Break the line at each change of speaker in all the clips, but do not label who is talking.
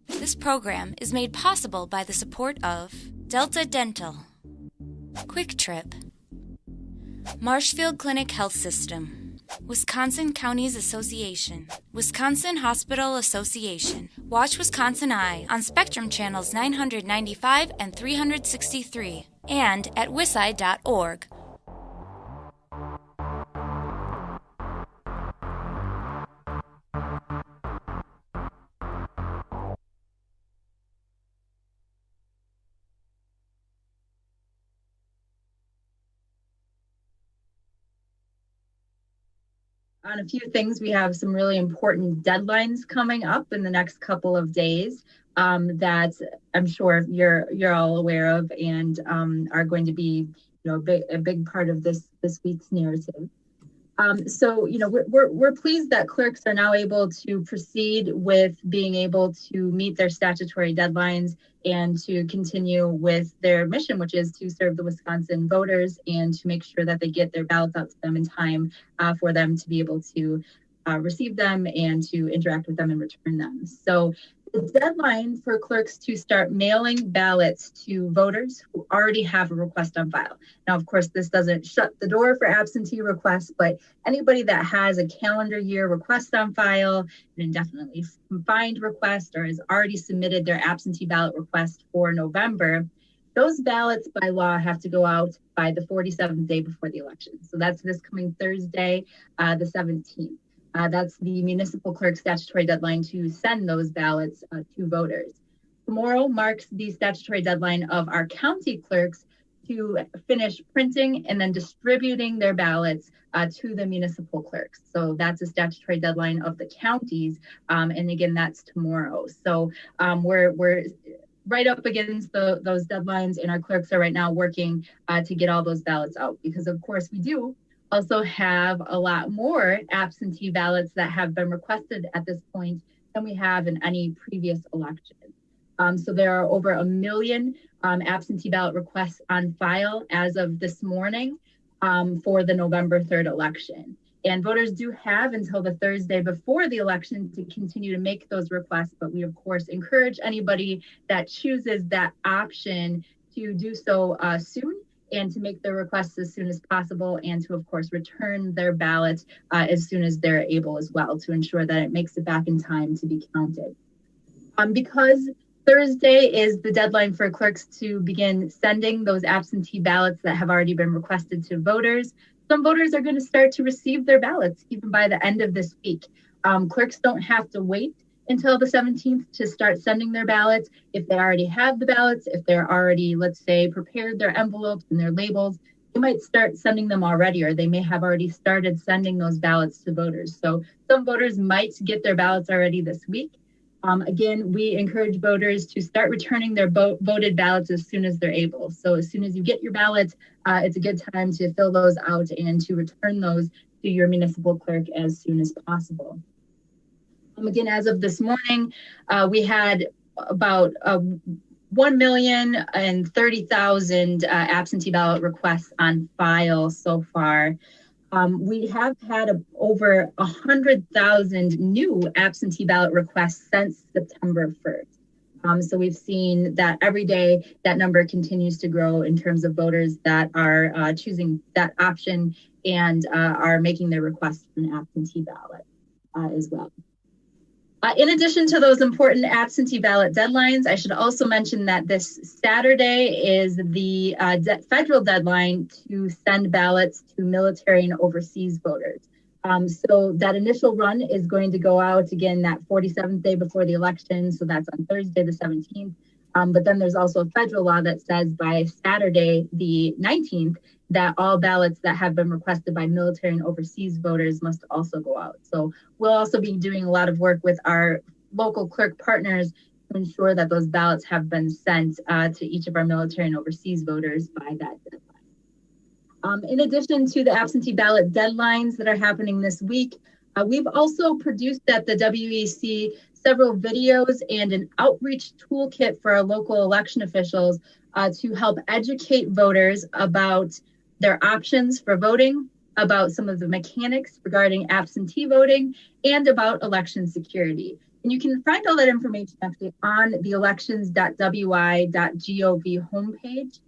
This program is made possible by the support of Delta Dental, Quick Trip, Marshfield Clinic Health System, Wisconsin Counties Association, Wisconsin Hospital Association. Watch WisconsinEye on Spectrum Channels 995 and 363 and at wiseye.org.
On a few things, we have some really important deadlines coming up in the next couple of days that I'm sure you're all aware of and are going to be, a big part of this week's narrative. So we're pleased that clerks are now able to proceed with being able to meet their statutory deadlines and to continue with their mission, which is to serve the Wisconsin voters and to make sure that they get their ballots out to them in time for them to be able to receive them and to interact with them and return them. So the deadline for clerks to start mailing ballots to voters who already have a request on file. Now, of course, this doesn't shut the door for absentee requests, but anybody that has a calendar year request on file, an indefinitely confined request, or has already submitted their absentee ballot request for November, those ballots by law have to go out by the 47th day before the election. So that's this coming Thursday, the 17th. That's the municipal clerk statutory deadline to send those ballots to voters. Tomorrow marks the statutory deadline of our county clerks to finish printing and then distributing their ballots to the municipal clerks. So that's a statutory deadline of the counties. And again, that's tomorrow. So we're right up against those deadlines, and our clerks are right now working to get all those ballots out because, of course, we do also have a lot more absentee ballots that have been requested at this point than we have in any previous election. So there are over 1 million absentee ballot requests on file as of this morning for the November 3rd election. And voters do have until the Thursday before the election to continue to make those requests, but we of course encourage anybody that chooses that option to do so soon, and to make their requests as soon as possible, and to, of course, return their ballot as soon as they're able as well, to ensure that it makes it back in time to be counted. Because Thursday is the deadline for clerks to begin sending those absentee ballots that have already been requested to voters, some voters are going to start to receive their ballots even by the end of this week. Clerks don't have to wait until the 17th to start sending their ballots. If they already have the ballots, if they're already, let's say, prepared their envelopes and their labels, they might start sending them already, or they may have already started sending those ballots to voters. So some voters might get their ballots already this week. Again, we encourage voters to start returning their voted ballots as soon as they're able. So as soon as you get your ballots, it's a good time to fill those out and to return those to your municipal clerk as soon as possible. Again, as of this morning, we had about 1,030,000 absentee ballot requests on file so far. We have had over 100,000 new absentee ballot requests since September 1st. So we've seen that every day that number continues to grow in terms of voters that are choosing that option and are making their request for an absentee ballot as well. In addition to those important absentee ballot deadlines, I should also mention that this Saturday is the federal deadline to send ballots to military and overseas voters. So that initial run is going to go out again that 47th day before the election. So that's on Thursday, the 17th. But then there's also a federal law that says by Saturday, the 19th, that all ballots that have been requested by military and overseas voters must also go out. So we'll also be doing a lot of work with our local clerk partners to ensure that those ballots have been sent to each of our military and overseas voters by that deadline. In addition to the absentee ballot deadlines that are happening this week, we've also produced at the WEC several videos and an outreach toolkit for our local election officials to help educate voters about their options for voting, about some of the mechanics regarding absentee voting, and about election security. And you can find all that information actually on the elections.wi.gov homepage.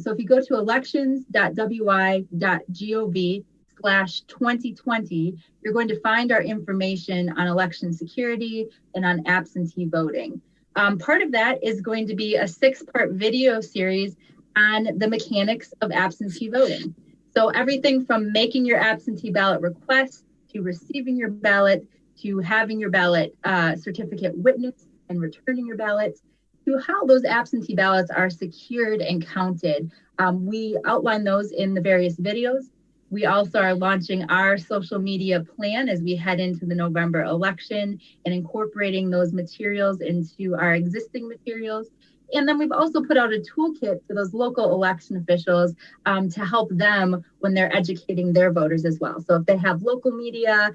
So if you go to elections.wi.gov/2020, you're going to find our information on election security and on absentee voting. Part of that is going to be a 6-part video series on the mechanics of absentee voting. So everything from making your absentee ballot request to receiving your ballot to having your ballot certificate witnessed and returning your ballots to how those absentee ballots are secured and counted. We outline those in the various videos. We also are launching our social media plan as we head into the November election and incorporating those materials into our existing materials. And then we've also put out a toolkit for those local election officials to help them when they're educating their voters as well. So if they have local media,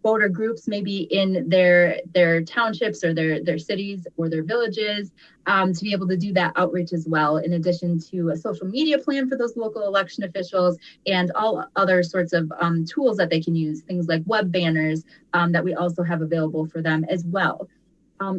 voter groups maybe in their townships or their cities or their villages, to be able to do that outreach as well, in addition to a social media plan for those local election officials and all other sorts of tools that they can use, things like web banners that we also have available for them as well.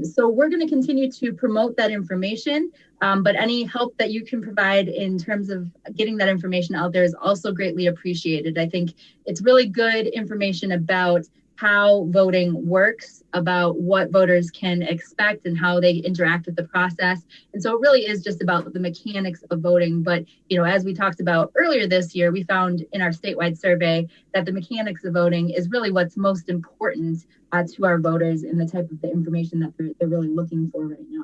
So we're going to continue to promote that information, but any help that you can provide in terms of getting that information out there is also greatly appreciated. I think it's really good information about how voting works, about what voters can expect and how they interact with the process. And so it really is just about the mechanics of voting. But, you know, as we talked about earlier this year, we found in our statewide survey that the mechanics of voting is really what's most important to our voters and the type of the information that they're really looking for right now.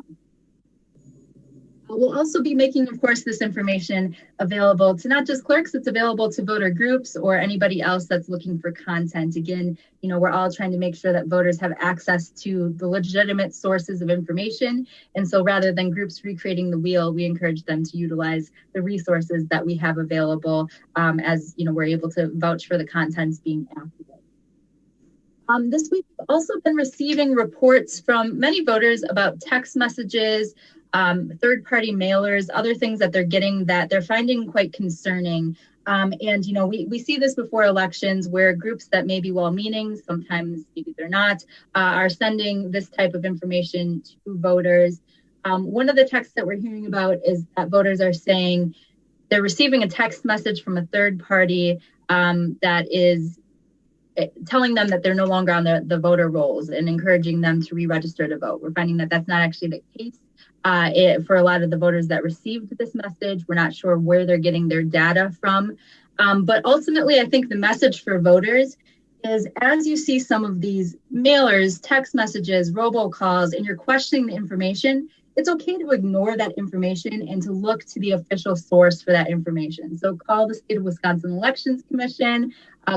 We'll also be making, of course, this information available to not just clerks, it's available to voter groups or anybody else that's looking for content. Again, you know, we're all trying to make sure that voters have access to the legitimate sources of information. And so rather than groups recreating the wheel, we encourage them to utilize the resources that we have available as, you know, we're able to vouch for the contents being accurate. This week, we've also been receiving reports from many voters about text messages, third-party mailers, other things that they're getting that they're finding quite concerning. And, you know, we see this before elections where groups that may be well-meaning, sometimes maybe they're not, are sending this type of information to voters. One of the texts that we're hearing about is that voters are saying they're receiving a text message from a third party that is telling them that they're no longer on the voter rolls and encouraging them to re-register to vote. We're finding that that's not actually the case. For a lot of the voters that received this message, we're not sure where they're getting their data from. But ultimately, I think the message for voters is as you see some of these mailers, text messages, robocalls, and you're questioning the information, it's okay to ignore that information and to look to the official source for that information. So call the State of Wisconsin Elections Commission,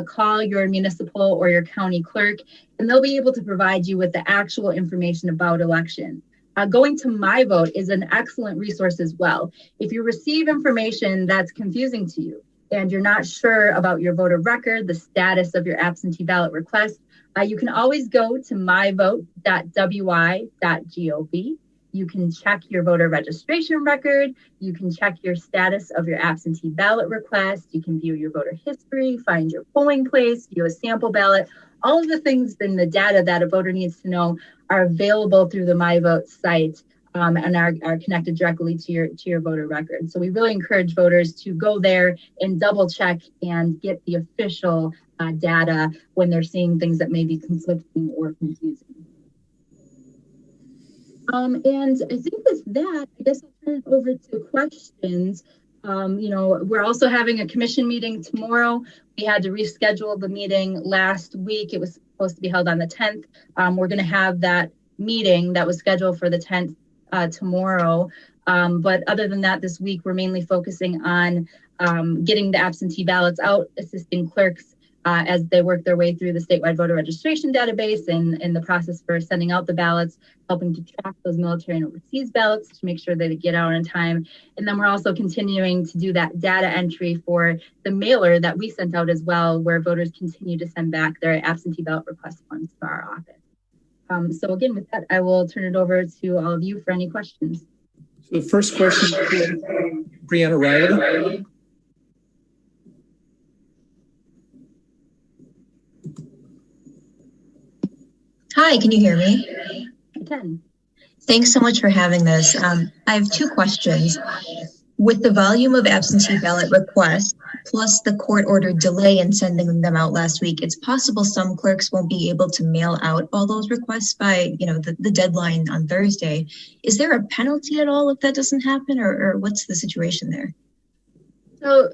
call your municipal or your county clerk, and they'll be able to provide you with the actual information about elections. Going to My Vote is an excellent resource as well. If you receive information that's confusing to you and you're not sure about your voter record, the status of your absentee ballot request, you can always go to myvote.wi.gov. You can check your voter registration record. You can check your status of your absentee ballot request. You can view your voter history, find your polling place, view a sample ballot. All of the things in the data that a voter needs to know are available through the My Vote site and are connected directly to your voter record. So we really encourage voters to go there and double check and get the official data when they're seeing things that may be conflicting or confusing. And I think with that, I guess I'll turn it over to questions. You know, we're also having a commission meeting tomorrow. We had to reschedule the meeting last week. It was supposed to be held on the 10th. We're going to have that meeting that was scheduled for the 10th tomorrow. But other than that, this week, we're mainly focusing on getting the absentee ballots out, assisting clerks as they work their way through the statewide voter registration database and the process for sending out the ballots, helping to track those military and overseas ballots to make sure that they get out on time. And then we're also continuing to do that data entry for the mailer that we sent out as well, where voters continue to send back their absentee ballot request forms to our office. So again, with that, I will turn it over to all of you for any questions.
So the first question is from Brianna Riley.
Hi, can you hear me?
I can.
Thanks so much for having this. I have two questions. With the volume of absentee ballot requests, plus the court-ordered delay in sending them out last week, it's possible some clerks won't be able to mail out all those requests by, the deadline on Thursday. Is there a penalty at all if that doesn't happen, or what's the situation there?
So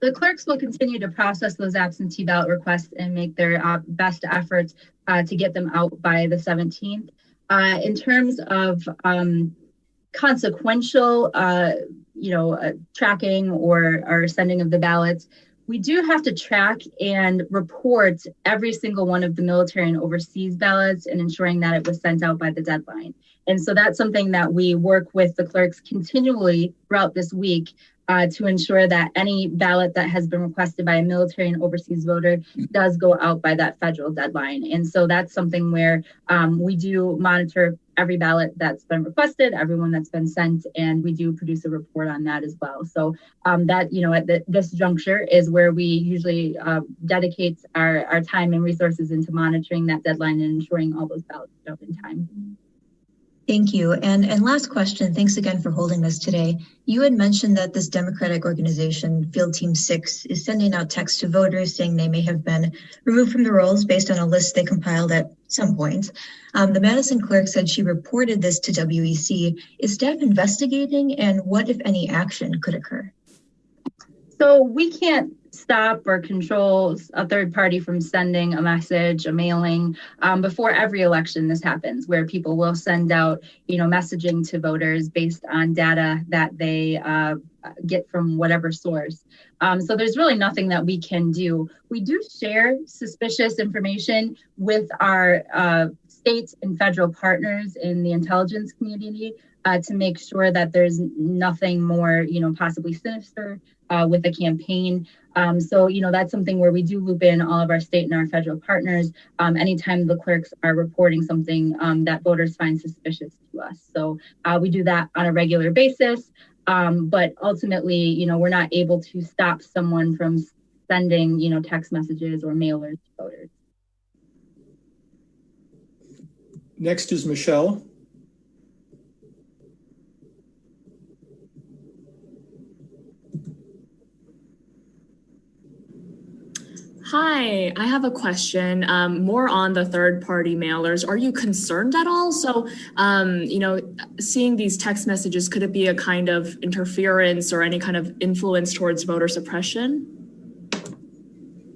the clerks will continue to process those absentee ballot requests and make their best efforts to get them out by the 17th. In terms of consequential, tracking or sending of the ballots, we do have to track and report every single one of the military and overseas ballots and ensuring that it was sent out by the deadline. And so that's something that we work with the clerks continually throughout this week to ensure that any ballot that has been requested by a military and overseas voter does go out by that federal deadline. And so that's something where we do monitor every ballot that's been requested, everyone that's been sent, and we do produce a report on that as well. So that, at this juncture is where we usually dedicate our time and resources into monitoring that deadline and ensuring all those ballots go out in time.
Thank you. And last question, thanks again for holding this today. You had mentioned that this Democratic organization, Field Team 6, is sending out texts to voters saying they may have been removed from the rolls based on a list they compiled at some point. The Madison clerk said she reported this to WEC. Is staff investigating, and what, if any, action could occur?
So we can't stop or control a third party from sending a message, a mailing. Before every election, this happens, where people will send out, messaging to voters based on data that they get from whatever source. So there's really nothing that we can do. We do share suspicious information with our state and federal partners in the intelligence community to make sure that there's nothing more, possibly sinister with the campaign. So, that's something where we do loop in all of our state and our federal partners anytime the clerks are reporting something that voters find suspicious to us. So we do that on a regular basis. But ultimately, we're not able to stop someone from sending, text messages or mailers to voters.
Next is Michelle.
Hi, I have a question more on the third-party mailers. Are you concerned at all? So, seeing these text messages, could it be a kind of interference or any kind of influence towards voter suppression?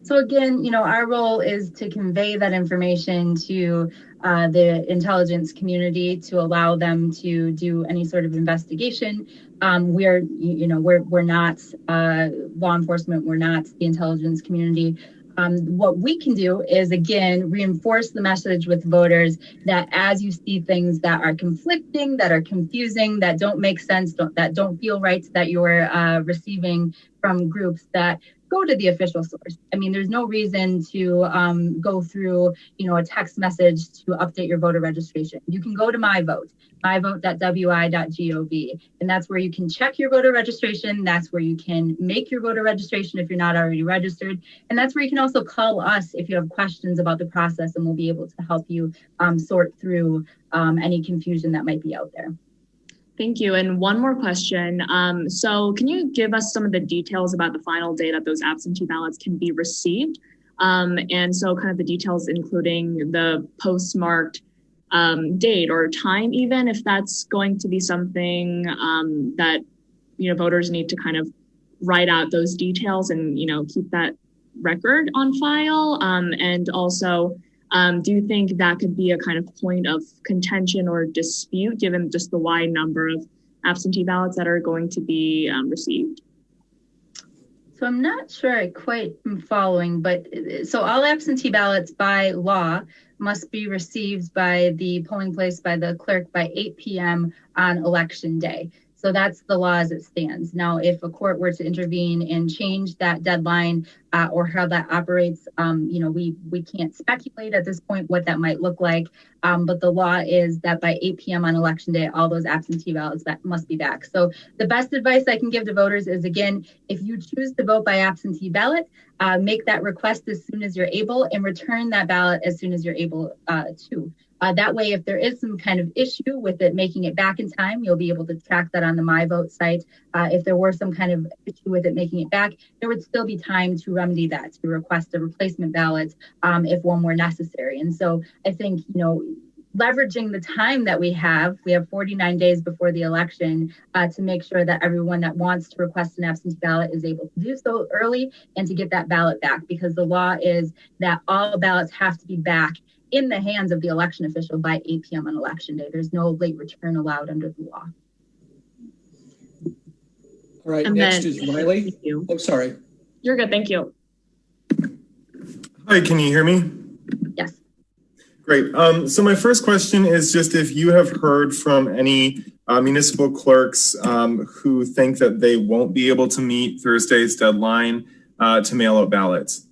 So again, our role is to convey that information to the intelligence community to allow them to do any sort of investigation. We're not law enforcement. We're not the intelligence community. What we can do is, again, reinforce the message with voters that as you see things that are conflicting, that are confusing, that don't make sense, that don't feel right, that you're receiving from groups, that go to the official source. I mean, there's no reason to go through, a text message to update your voter registration. You can go to myvote.wi.gov, and that's where you can check your voter registration. That's where you can make your voter registration if you're not already registered. And that's where you can also call us if you have questions about the process, and we'll be able to help you sort through any confusion that might be out there.
Thank you. And one more question. So can you give us some of the details about the final day that those absentee ballots can be received? And so kind of the details, including the postmarked date or time, even if that's going to be something that, voters need to kind of write out those details and, keep that record on file. And also, do you think that could be a kind of point of contention or dispute, given just the wide number of absentee ballots that are going to be received?
So I'm not sure I quite am following, but so all absentee ballots by law must be received by the polling place by the clerk by 8 p.m. on election day. So that's the law as it stands. Now, if a court were to intervene and change that deadline or how that operates, we can't speculate at this point what that might look like. But the law is that by 8 p.m. on election day, all those absentee ballots must be back. So the best advice I can give to voters is, again, if you choose to vote by absentee ballot, make that request as soon as you're able and return that ballot as soon as you're able to. That way, if there is some kind of issue with it making it back in time, you'll be able to track that on the My Vote site. If there were some kind of issue with it making it back, there would still be time to remedy that, to request a replacement ballot if one were necessary. And so I think, leveraging the time that we have 49 days before the election to make sure that everyone that wants to request an absentee ballot is able to do so early and to get that ballot back, because the law is that all ballots have to be back in the hands of the election official by 8 p.m. on election day. There's no late return allowed under the law.
All right, next is Riley. Oh, sorry.
You're good, thank you.
Hi, can you hear me?
Yes.
Great. So my first question is just if you have heard from any municipal clerks who think that they won't be able to meet Thursday's deadline to mail out ballots.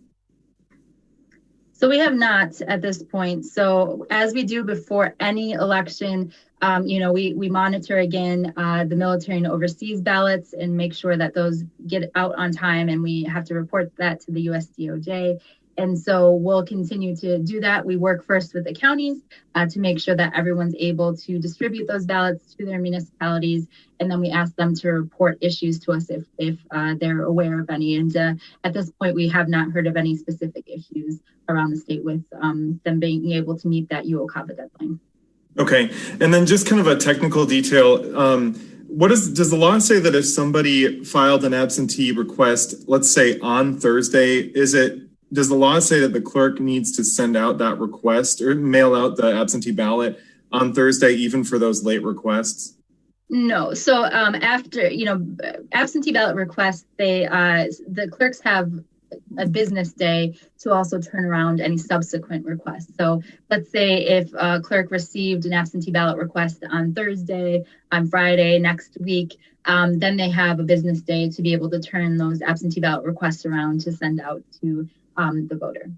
So we have not at this point. So as we do before any election, we monitor again the military and overseas ballots and make sure that those get out on time, and we have to report that to the US DOJ. And so we'll continue to do that. We work first with the counties to make sure that everyone's able to distribute those ballots to their municipalities. And then we ask them to report issues to us if they're aware of any. And at this point, we have not heard of any specific issues around the state with them being able to meet that UOCAVA deadline.
Okay. And then just kind of a technical detail. Does the law say that if somebody filed an absentee request, let's say on Thursday, does the law say that the clerk needs to send out that request or mail out the absentee ballot on Thursday, even for those late requests?
No. So after, absentee ballot requests, the clerks have a business day to also turn around any subsequent requests. So let's say if a clerk received an absentee ballot request on Thursday, on Friday next week, then they have a business day to be able to turn those absentee ballot requests around to send out to the voter.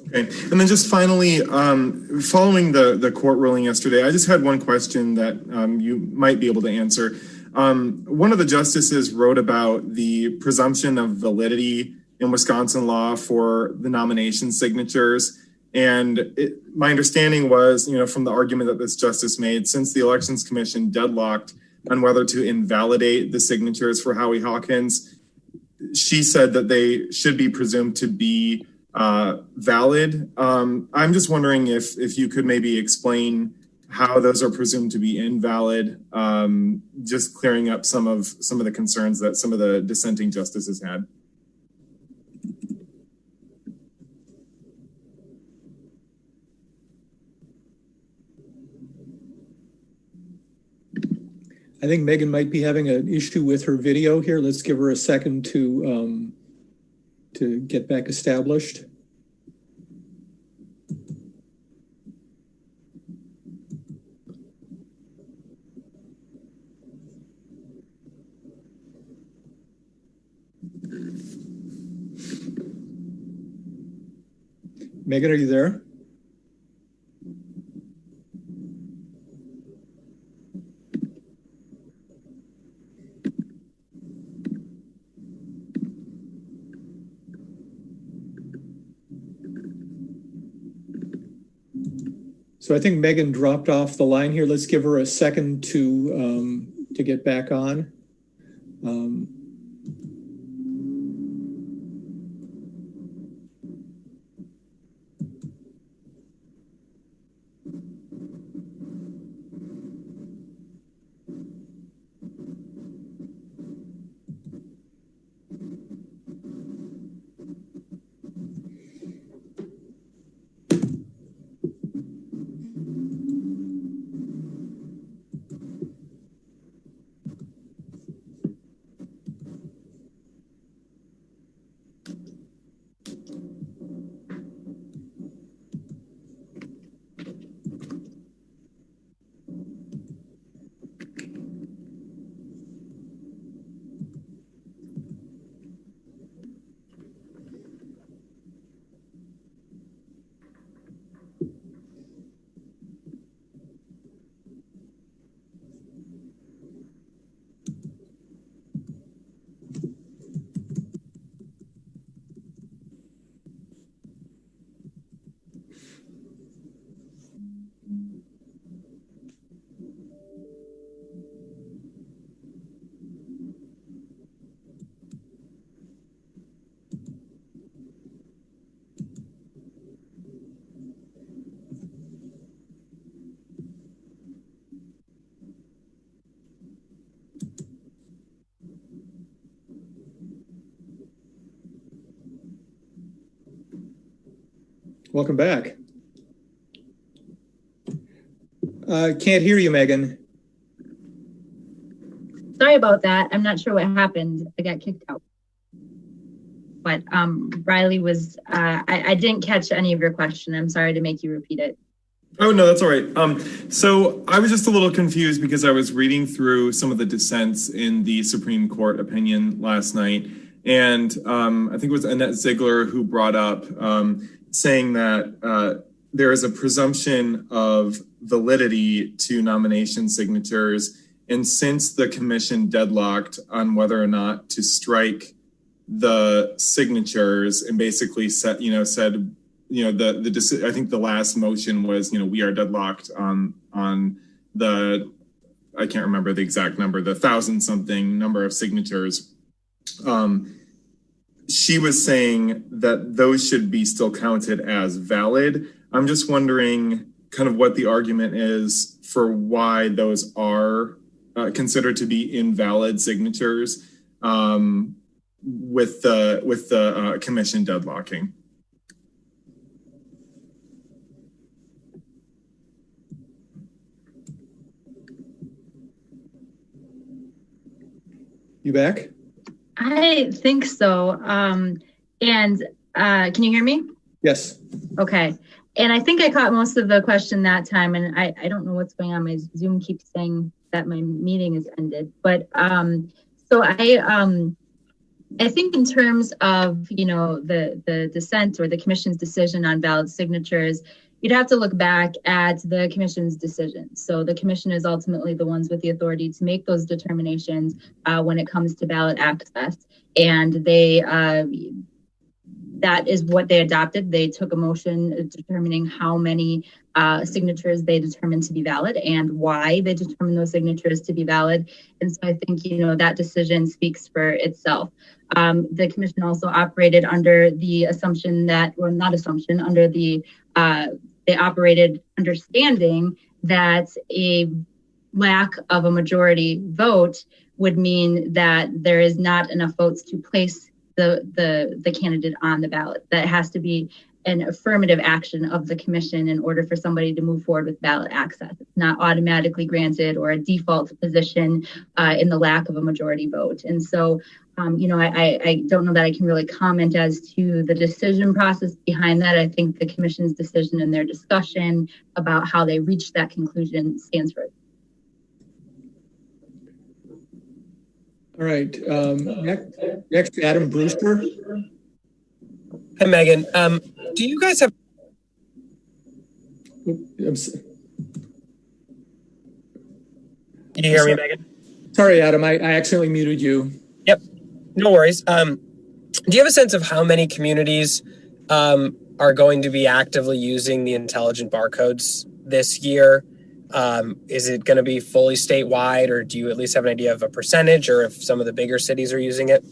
Okay. And then just finally, following the court ruling yesterday, I just had one question that you might be able to answer. One of the justices wrote about the presumption of validity in Wisconsin law for the nomination signatures. And my understanding was, from the argument that this justice made, since the Elections Commission deadlocked on whether to invalidate the signatures for Howie Hawkins, she said that they should be presumed to be valid. I'm just wondering if you could maybe explain how those are presumed to be invalid, just clearing up some of the concerns that some of the dissenting justices had.
I think Meagan might be having an issue with her video here. Let's give her a second to get back established. Meagan, are you there? So I think Meagan dropped off the line here. Let's give her a second to get back on. Welcome back. Can't hear you, Meagan.
Sorry about that. I'm not sure what happened. I got kicked out. But Riley was, I didn't catch any of your question. I'm sorry to make you repeat it.
Oh, no, that's all right. So I was just a little confused because I was reading through some of the dissents in the Supreme Court opinion last night. And I think it was Annette Ziegler who brought up saying that there is a presumption of validity to nomination signatures. And since the commission deadlocked on whether or not to strike the signatures and basically said, I think the last motion was, we are deadlocked on the, I can't remember the exact number, the 1,000-something number of signatures. She was saying that those should be still counted as valid. I'm just wondering kind of what the argument is for why those are considered to be invalid signatures with the commission deadlocking.
You back?
I think so. Can you hear me?
Yes.
Okay. And I think I caught most of the question that time, and I don't know what's going on. My Zoom keeps saying that my meeting is ended. But so I think in terms of, the dissent or the commission's decision on valid signatures, you'd have to look back at the commission's decision. So the commission is ultimately the ones with the authority to make those determinations when it comes to ballot access. And they that is what they adopted. They took a motion determining how many signatures they determined to be valid and why they determined those signatures to be valid. And so I think, that decision speaks for itself. The commission also operated under the assumption that, or not assumption, under the, they operated understanding that a lack of a majority vote would mean that there is not enough votes to place the candidate on the ballot. That has to be an affirmative action of the commission in order for somebody to move forward with ballot access. It's not automatically granted or a default position in the lack of a majority vote. And so, I don't know that I can really comment as to the decision process behind that. I think the commission's decision and their discussion about how they reached that conclusion stands for it.
All right. Next, Adam Brewster.
Hi, Meagan. Do you guys have?
Can
you hear me, Meagan?
Sorry, Adam. I accidentally muted you.
Yep. No worries. Do you have a sense of how many communities are going to be actively using the intelligent barcodes this year? Is it going to be fully statewide, or do you at least have an idea of a percentage, or if some of the bigger cities are using it?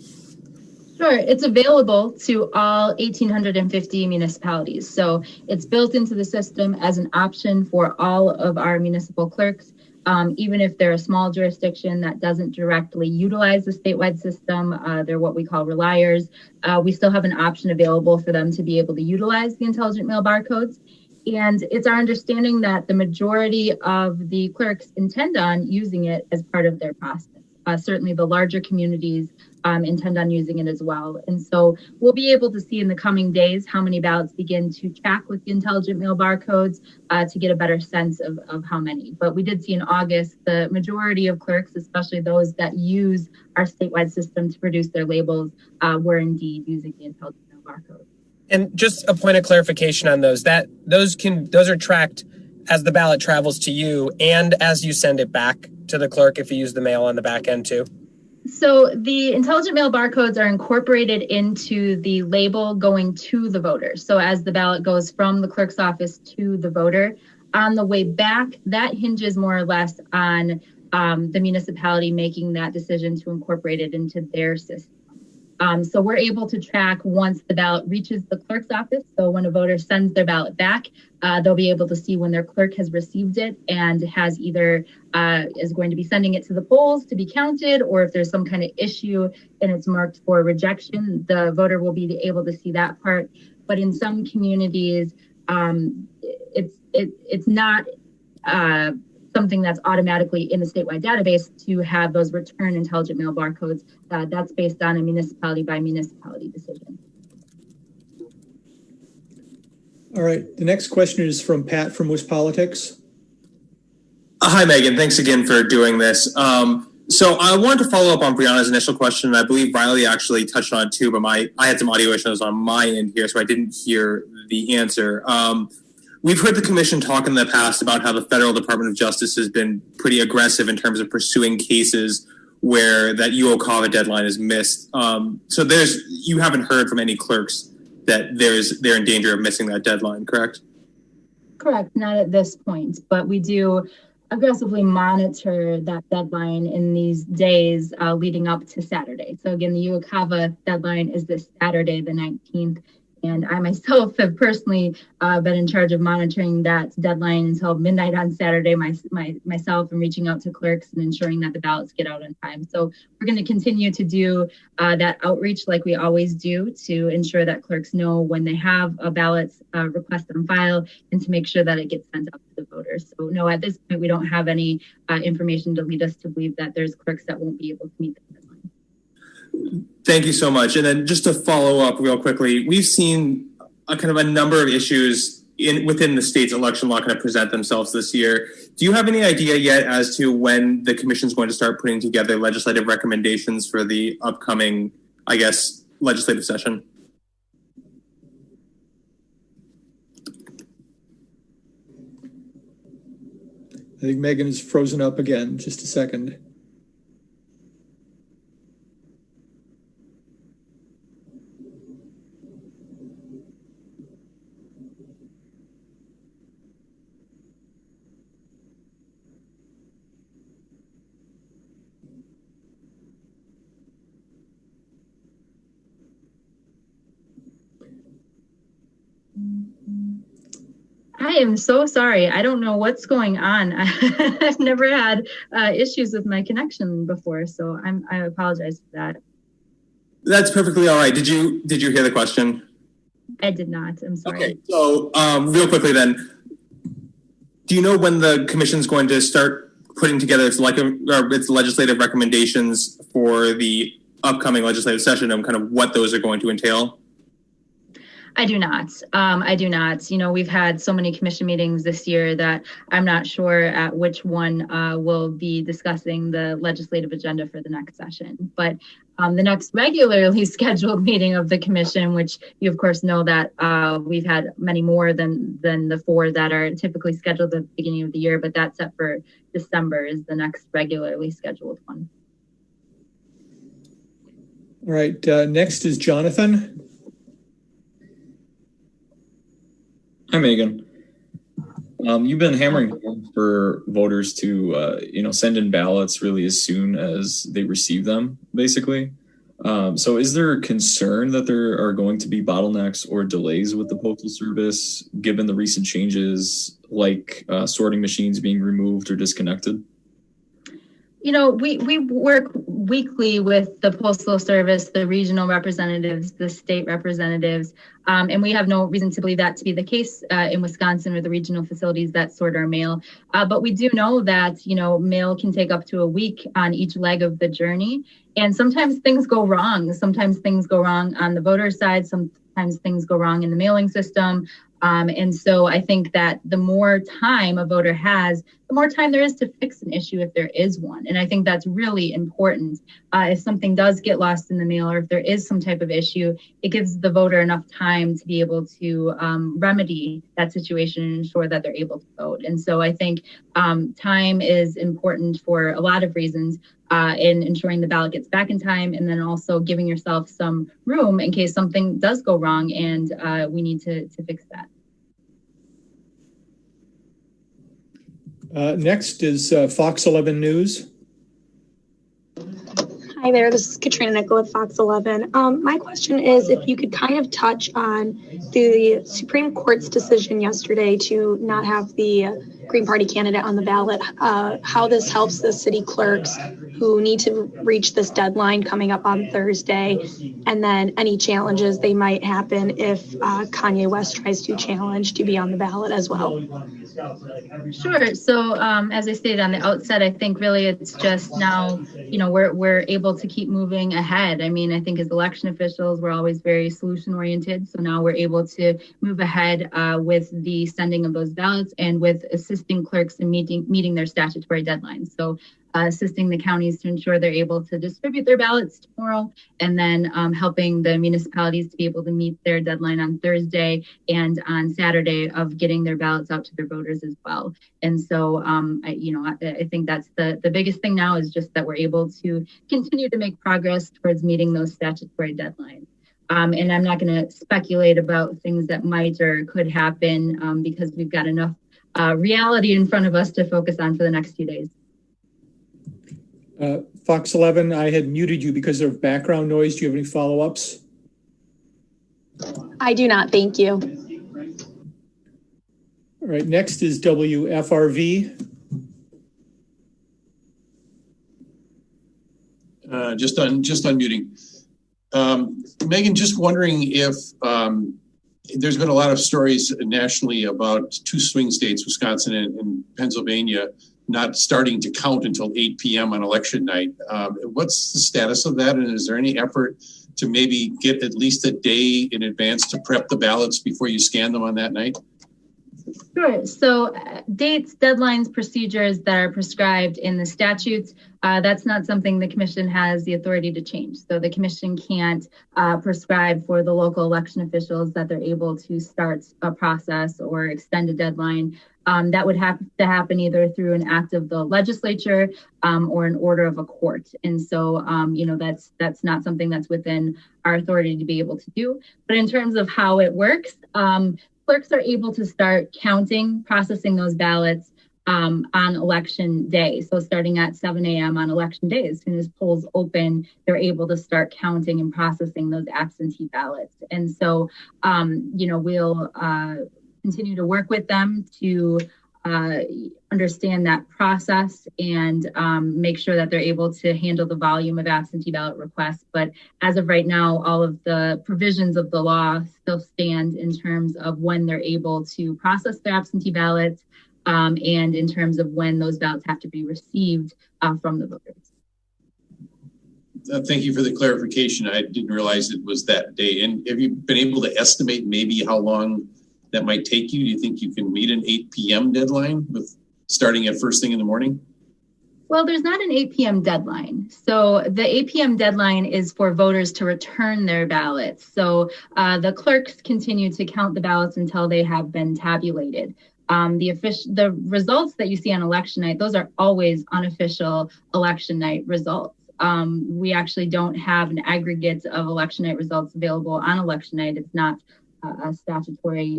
Sure. It's available to all 1,850 municipalities. So it's built into the system as an option for all of our municipal clerks. Even if they're a small jurisdiction that doesn't directly utilize the statewide system, they're what we call reliers. We still have an option available for them to be able to utilize the intelligent mail barcodes. And it's our understanding that the majority of the clerks intend on using it as part of their process. Certainly the larger communities intend on using it as well. And so we'll be able to see in the coming days how many ballots begin to track with the intelligent mail barcodes to get a better sense of how many. But we did see in August, the majority of clerks, especially those that use our statewide system to produce their labels, were indeed using the intelligent mail barcode.
And just a point of clarification on those, those are tracked as the ballot travels to you and as you send it back to the clerk if you use the mail on the back end too.
So the intelligent mail barcodes are incorporated into the label going to the voter. So as the ballot goes from the clerk's office to the voter, on the way back, that hinges more or less on the municipality making that decision to incorporate it into their system. So we're able to track once the ballot reaches the clerk's office. So when a voter sends their ballot back, they'll be able to see when their clerk has received it and has either is going to be sending it to the polls to be counted, or if there's some kind of issue and it's marked for rejection, the voter will be able to see that part. But in some communities, it's not something that's automatically in the statewide database to have those return intelligent mail barcodes. That's based on a municipality by municipality decision.
All right. The next question is from Pat from WisPolitics.
Hi, Megan. Thanks again for doing this. So I wanted to follow up on Brianna's initial question. I believe Riley actually touched on it too, but I had some audio issues on my end here, so I didn't hear the answer. We've heard the commission talk in the past about how the federal Department of Justice has been pretty aggressive in terms of pursuing cases where that UOCAVA deadline is missed. So you haven't heard from any clerks that they're in danger of missing that deadline, correct?
Correct, not at this point, but we do aggressively monitor that deadline in these days leading up to Saturday. So again, the UOCAVA deadline is this Saturday, the 19th. And I myself have personally been in charge of monitoring that deadline until midnight on Saturday myself, and reaching out to clerks and ensuring that the ballots get out on time. So we're going to continue to do that outreach like we always do to ensure that clerks know when they have a ballot request on file and to make sure that it gets sent out to the voters. So no, at this point, we don't have any information to lead us to believe that there's clerks that won't be able to meet the deadline.
Thank you so much. And then just to follow up real quickly, we've seen a kind of a number of issues within the state's election law kind of present themselves this year. Do you have any idea yet as to when the commission is going to start putting together legislative recommendations for the upcoming, I guess, legislative session?
I think Megan is frozen up again. Just a second.
I am so sorry. I don't know what's going on. I've never had issues with my connection before, so I apologize for that.
That's perfectly all right. Did you hear the question?
I did not. I'm sorry.
Okay, so real quickly then, do you know when the commission's going to start putting together its legislative recommendations for the upcoming legislative session and kind of what those are going to entail?
I do not. You know, we've had so many commission meetings this year that I'm not sure at which one will be discussing the legislative agenda for the next session. But the next regularly scheduled meeting of the commission, which you of course know that we've had many more than the 4 that are typically scheduled at the beginning of the year, but that's set for December is the next regularly scheduled one.
All right, next is Jonathan.
Hi, Megan. You've been hammering home for voters to, send in ballots really as soon as they receive them, basically. So is there a concern that there are going to be bottlenecks or delays with the Postal Service, given the recent changes like sorting machines being removed or disconnected?
You know, we work weekly with the Postal Service, the regional representatives, the state representatives, and we have no reason to believe that to be the case in Wisconsin or the regional facilities that sort our mail. But we do know that, mail can take up to a week on each leg of the journey. And sometimes things go wrong. Sometimes things go wrong on the voter side. Sometimes things go wrong in the mailing system. And so I think that the more time a voter has, the more time there is to fix an issue if there is one. And I think that's really important. If something does get lost in the mail or if there is some type of issue, it gives the voter enough time to be able to remedy that situation and ensure that they're able to vote. And so I think time is important for a lot of reasons in ensuring the ballot gets back in time, and then also giving yourself some room in case something does go wrong and we need to fix that.
Next is Fox 11 News.
Hi there, this is Katrina Nickel with Fox 11. My question is if you could kind of touch on the Supreme Court's decision yesterday to not have the Green Party candidate on the ballot, how this helps the city clerks who need to reach this deadline coming up on Thursday, and then any challenges they might happen if Kanye West tries to challenge to be on the ballot as well.
Sure. So as I stated on the outset, I think really it's just now, we're able to keep moving ahead. I mean, I think as election officials, we're always very solution oriented. So now we're able to move ahead with the sending of those ballots and with assisting clerks in meeting their statutory deadlines. So assisting the counties to ensure they're able to distribute their ballots tomorrow, and then helping the municipalities to be able to meet their deadline on Thursday and on Saturday of getting their ballots out to their voters as well. And so, I think that's the biggest thing now is just that we're able to continue to make progress towards meeting those statutory deadlines. And I'm not going to speculate about things that might or could happen because we've got enough reality in front of us to focus on for the next few days.
Fox 11, I had muted you because of background noise. Do you have any follow-ups?
I do not, thank you.
All right, next is WFRV.
Just unmuting. Meagan, just wondering if there's been a lot of stories nationally about two swing states, Wisconsin and Pennsylvania, not starting to count until 8 p.m. on election night. What's the status of that? And is there any effort to maybe get at least a day in advance to prep the ballots before you scan them on that night?
Sure. So dates, deadlines, procedures that are prescribed in the statutes, that's not something the commission has the authority to change. So the commission can't prescribe for the local election officials that they're able to start a process or extend a deadline. That would have to happen either through an act of the legislature or an order of a court. And so, that's not something that's within our authority to be able to do. But in terms of how it works, clerks are able to start processing those ballots on election day. So starting at 7 a.m. on election day, as soon as polls open, they're able to start counting and processing those absentee ballots. And so, we'll continue to work with them to understand that process and make sure that they're able to handle the volume of absentee ballot requests. But as of right now, all of the provisions of the law still stand in terms of when they're able to process their absentee ballots and in terms of when those ballots have to be received from the voters.
Thank you for the clarification. I didn't realize it was that day. And have you been able to estimate maybe how long that might take you? Do you think you can meet an 8 p.m. deadline with starting at first thing in the morning?
Well, there's not an 8 p.m. deadline. So the 8 p.m. deadline is for voters to return their ballots. So the clerks continue to count the ballots until they have been tabulated. The results that you see on election night, those are always unofficial election night results. We actually don't have an aggregate of election night results available on election night. It's not a statutory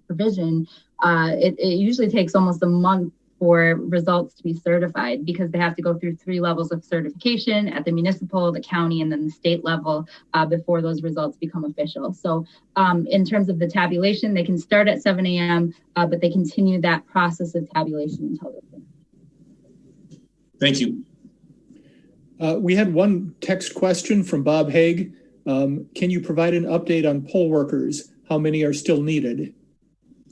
provision. It usually takes almost a month for results to be certified because they have to go through 3 levels of certification at the municipal, the county, and then the state level before those results become official. So in terms of the tabulation, they can start at 7 a.m., but they continue that process of tabulation until they're finished.
Thank you.
We had one text question from Bob Haig. Can you provide an update on poll workers? How many are still needed?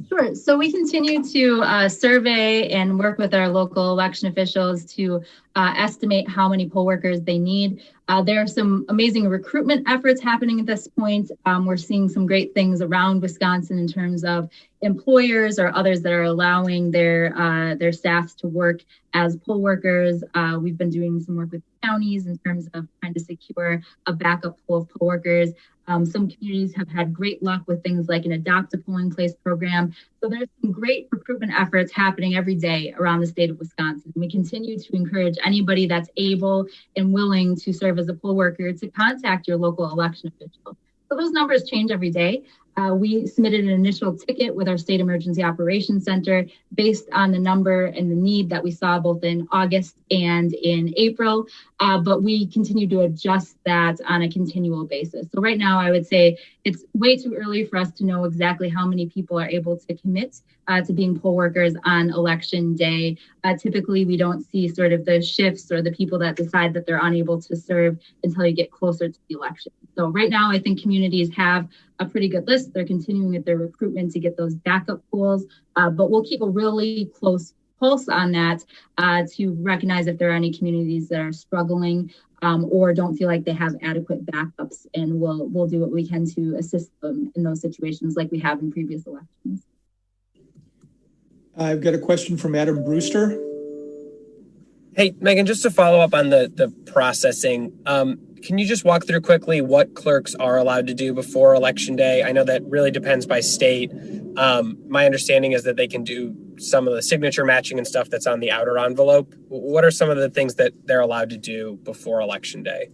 Sure. So we continue to survey and work with our local election officials to estimate how many poll workers they need. There are some amazing recruitment efforts happening at this point. We're seeing some great things around Wisconsin in terms of employers or others that are allowing their staffs to work as poll workers. We've been doing some work with counties in terms of trying to secure a backup pool of poll workers. Some communities have had great luck with things like an Adopt a Polling Place program. So there's some great recruitment efforts happening every day around the state of Wisconsin. We continue to encourage anybody that's able and willing to serve as a poll worker to contact your local election official. So those numbers change every day. We submitted an initial ticket with our State Emergency Operations Center based on the number and the need that we saw both in August and in April, but we continue to adjust that on a continual basis. So right now, I would say it's way too early for us to know exactly how many people are able to commit to being poll workers on election day. Typically, we don't see sort of the shifts or the people that decide that they're unable to serve until you get closer to the election. So right now, I think communities have a pretty good list. They're continuing with their recruitment to get those backup pools, but we'll keep a really close pulse on that to recognize if there are any communities that are struggling or don't feel like they have adequate backups, and we'll do what we can to assist them in those situations like we have in previous elections.
I've got a question from Adam Brewster.
Hey, Meagan, just to follow up on the processing, can you just walk through quickly what clerks are allowed to do before Election Day? I know that really depends by state. My understanding is that they can do some of the signature matching and stuff that's on the outer envelope. What are some of the things that they're allowed to do before Election Day?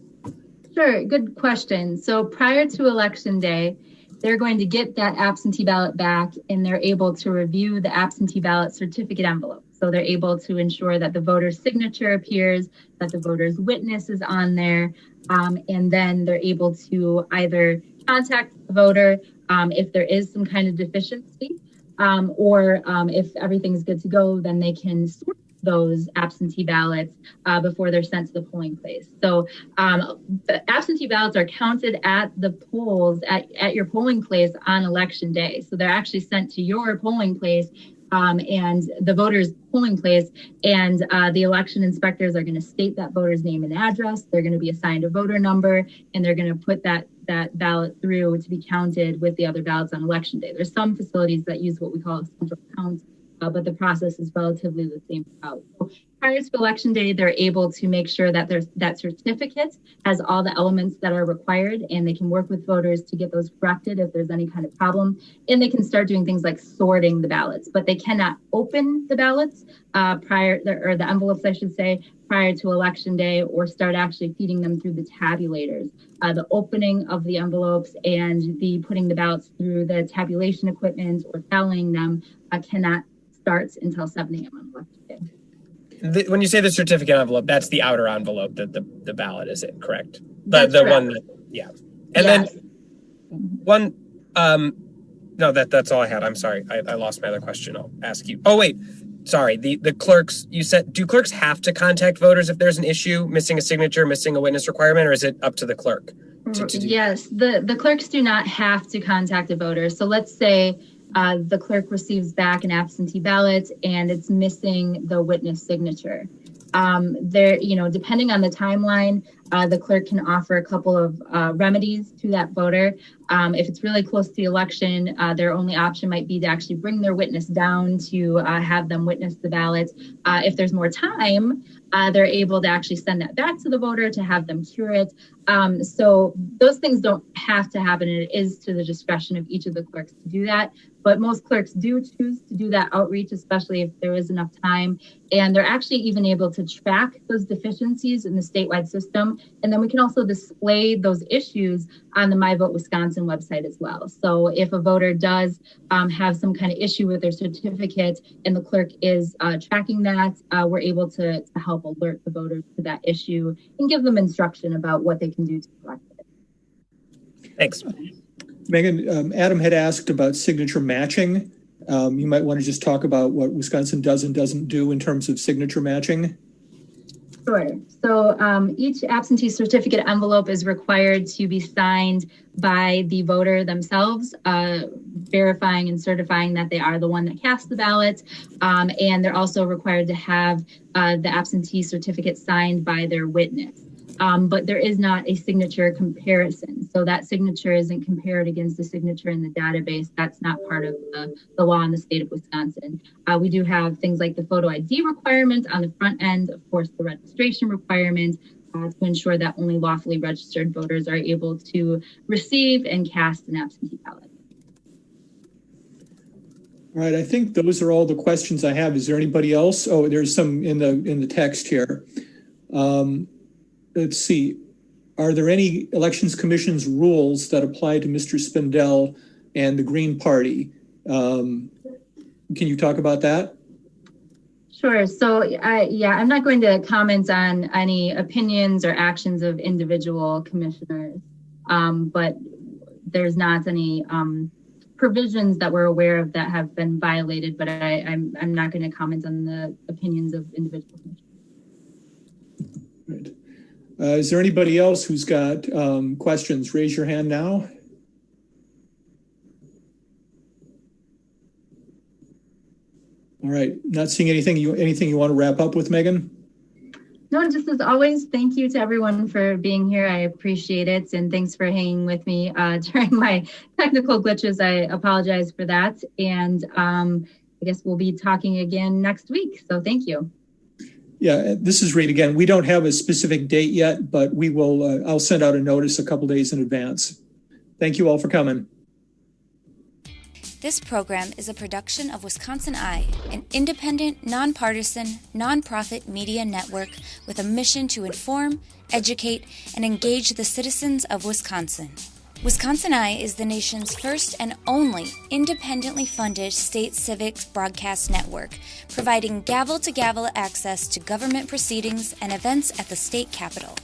Sure, good question. So prior to Election Day, they're going to get that absentee ballot back, and they're able to review the absentee ballot certificate envelope. So they're able to ensure that the voter's signature appears, that the voter's witness is on there, and then they're able to either contact the voter if there is some kind of deficiency, or if everything's good to go, then they can sort those absentee ballots before they're sent to the polling place. So the absentee ballots are counted at the polls at your polling place on Election Day. So they're actually sent to your polling place and the voter's polling place, and the election inspectors are going to state that voter's name and address. They're going to be assigned a voter number, and they're going to put that ballot through to be counted with the other ballots on Election Day. There's some facilities that use what we call a central count, but the process is relatively the same throughout. So prior to Election Day, they're able to make sure that that certificate has all the elements that are required, and they can work with voters to get those corrected if there's any kind of problem. And they can start doing things like sorting the ballots, but they cannot open the ballots or the envelopes, I should say, prior to Election Day, or start actually feeding them through the tabulators. The opening of the envelopes and the putting the ballots through the tabulation equipment or tallying them cannot start until 7 a.m. on Election Day.
When you say the certificate envelope, that's the outer envelope that the ballot is in, correct?
That's
the
correct.
one that, yeah. And
Yes.
then one, no, that's all I had. I'm sorry. I lost my other question. I'll ask you. Oh, wait. Sorry. The clerks, you said, do clerks have to contact voters if there's an issue, missing a signature, missing a witness requirement, or is it up to the clerk to do?
Yes, the clerks do not have to contact a voter. So let's say the clerk receives back an absentee ballot and it's missing the witness signature. Depending on the timeline, the clerk can offer a couple of remedies to that voter. If it's really close to the election, their only option might be to actually bring their witness down to have them witness the ballot. If there's more time, they're able to actually send that back to the voter to have them cure it. So those things don't have to happen. It is to the discretion of each of the clerks to do that. But most clerks do choose to do that outreach, especially if there is enough time. And they're actually even able to track those deficiencies in the statewide system. And then we can also display those issues on the My Vote Wisconsin website as well. So if a voter does have some kind of issue with their certificate and the clerk is tracking that, we're able to help alert the voters to that issue and give them instruction about what they can do to correct it.
Thanks.
Meagan, Adam had asked about signature matching. You might want to just talk about what Wisconsin does and doesn't do in terms of signature matching.
Sure. So each absentee certificate envelope is required to be signed by the voter themselves, verifying and certifying that they are the one that cast the ballot. And they're also required to have the absentee certificate signed by their witness. But there is not a signature comparison. So that signature isn't compared against the signature in the database. That's not part of the law in the state of Wisconsin. We do have things like the photo ID requirement on the front end, of course, the registration requirement to ensure that only lawfully registered voters are able to receive and cast an absentee ballot.
All right, I think those are all the questions I have. Is there anybody else? Oh, there's some in the text here. Let's see. Are there any Elections Commission's rules that apply to Mr. Spindell and the Green Party. Can you talk about that?
Sure. So, I'm not going to comment on any opinions or actions of individual commissioners, but there's not any provisions that we're aware of that have been violated, but I'm not going to comment on the opinions of individual commissioners.
Right. Is there anybody else who's got questions? Raise your hand now. All right, not seeing anything you want to wrap up with, Meagan?
No, just as always, thank you to everyone for being here. I appreciate it. And thanks for hanging with me during my technical glitches. I apologize for that. And I guess we'll be talking again next week. So thank you.
Yeah, this is Reed again. We don't have a specific date yet, but we will. I'll send out a notice a couple days in advance. Thank you all for coming.
This program is a production of WisconsinEye, an independent, nonpartisan, nonprofit media network with a mission to inform, educate, and engage the citizens of Wisconsin. WisconsinEye is the nation's first and only independently funded state civics broadcast network, providing gavel-to-gavel access to government proceedings and events at the state capitol.